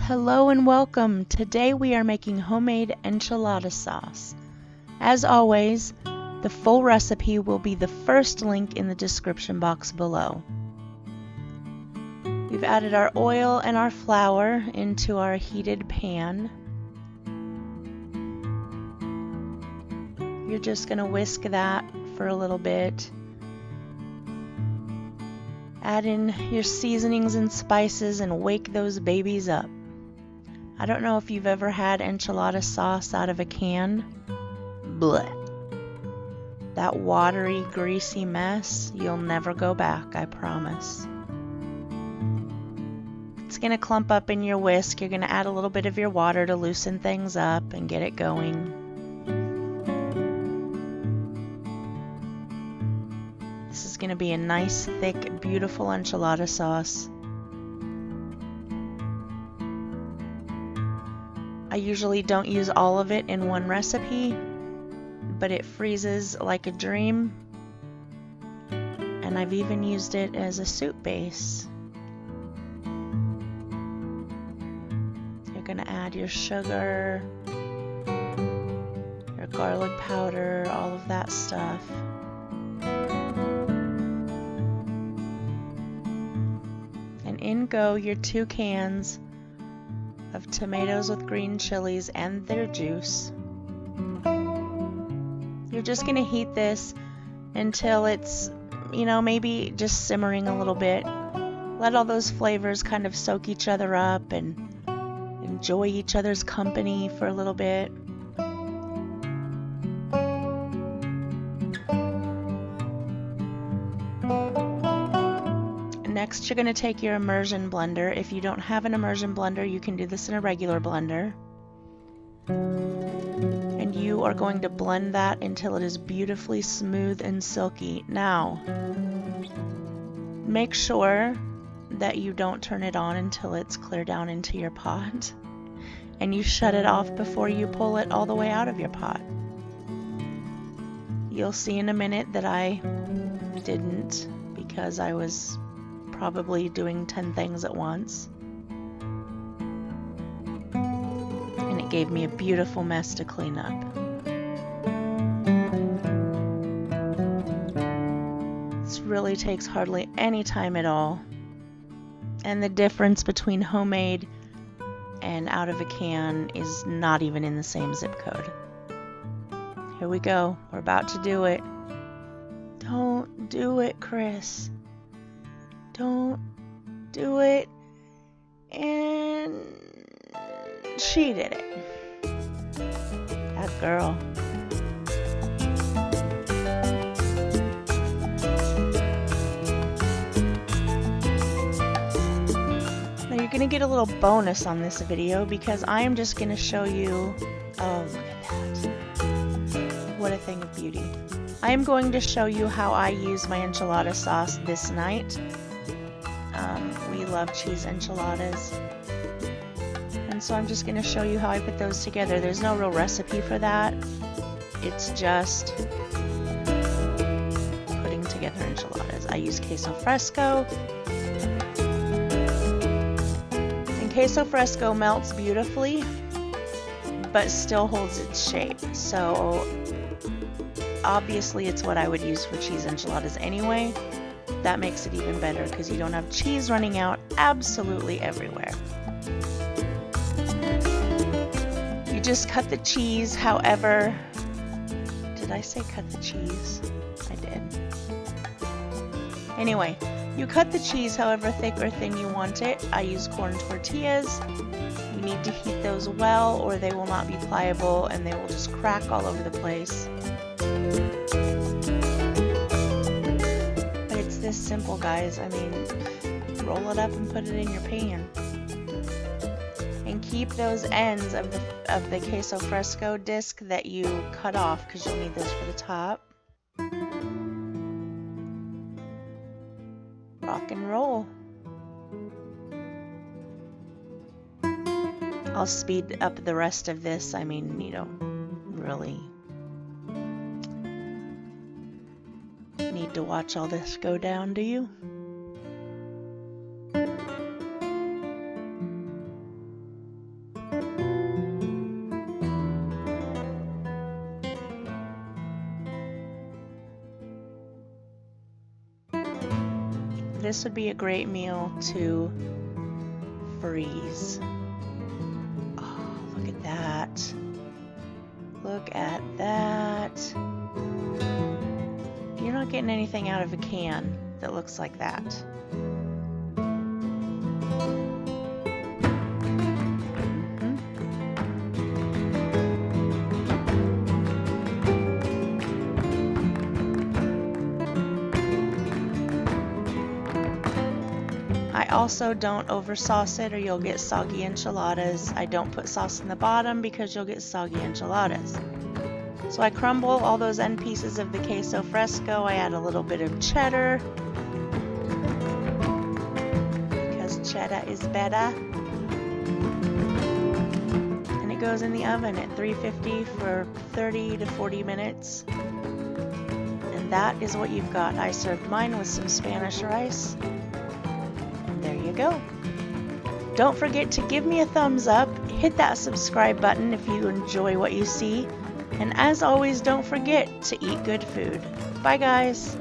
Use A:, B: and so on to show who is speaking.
A: Hello and welcome. Today we are making homemade enchilada sauce. As always, the full recipe will be the first link in the description box below. We've added our oil and our flour into our heated pan. You're just going to whisk that for a little bit. Add in your seasonings and spices and wake those babies up. I don't know if you've ever had enchilada sauce out of a can. Blech. That watery, greasy mess, you'll never go back, I promise. It's going to clump up in your whisk. You're going to add a little bit of your water to loosen things up and get it going. This is going to be a nice, thick, beautiful enchilada sauce. I usually don't use all of it in one recipe, but it freezes like a dream, and I've even used it as a soup base. You're going to add your sugar, your garlic powder, all of that stuff. And in go your 2 cans of tomatoes with green chilies and their juice. You're just going to heat this until it's, maybe just simmering a little bit. Let all those flavors kind of soak each other up and enjoy each other's company for a little bit. Next, you're going to take your immersion blender. If you don't have an immersion blender, you can do this in a regular blender. And you are going to blend that until it is beautifully smooth and silky. Now, make sure that you don't turn it on until it's clear down into your pot. And you shut it off before you pull it all the way out of your pot. You'll see in a minute that I didn't, because I was probably doing 10 things at once. And it gave me a beautiful mess to clean up. This really takes hardly any time at all. And the difference between homemade and out of a can is not even in the same zip code. Here we go. We're about to do it. Don't do it, Chris. Don't do it. And she did it. That girl. Now you're going to get a little bonus on this video because I am just going to show you, oh, look at that. What a thing of beauty. I am going to show you how I use my enchilada sauce this night. We love cheese enchiladas, and so I'm just going to show you how I put those together. There's no real recipe for that. It's just putting together enchiladas. I use queso fresco, and queso fresco melts beautifully but still holds its shape, so obviously it's what I would use for cheese enchiladas anyway. That makes it even better because you don't have cheese running out absolutely everywhere. You just cut the cheese however... Did I say cut the cheese? I did. Anyway, you cut the cheese however thick or thin you want it. I use corn tortillas. You need to heat those well or they will not be pliable and they will just crack all over the place. This simple, guys. I mean, roll it up and put it in your pan, and keep those ends of the queso fresco disc that you cut off because you'll need those for the top. Rock and roll. I'll speed up the rest of this. I mean, you don't really need to watch all this go down, do you? this would be a great meal to freeze. Oh, look at that. Look at that. You're not getting anything out of a can that looks like that. I also don't over sauce it or you'll get soggy enchiladas. I don't put sauce in the bottom because you'll get soggy enchiladas. So I crumble all those end pieces of the queso fresco. I add a little bit of cheddar because cheddar is better. And it goes in the oven at 350 for 30 to 40 minutes. And that is what you've got. I served mine with some Spanish rice. There you go. Don't forget to give me a thumbs up, hit that subscribe button if you enjoy what you see, and as always, don't forget to eat good food. Bye guys!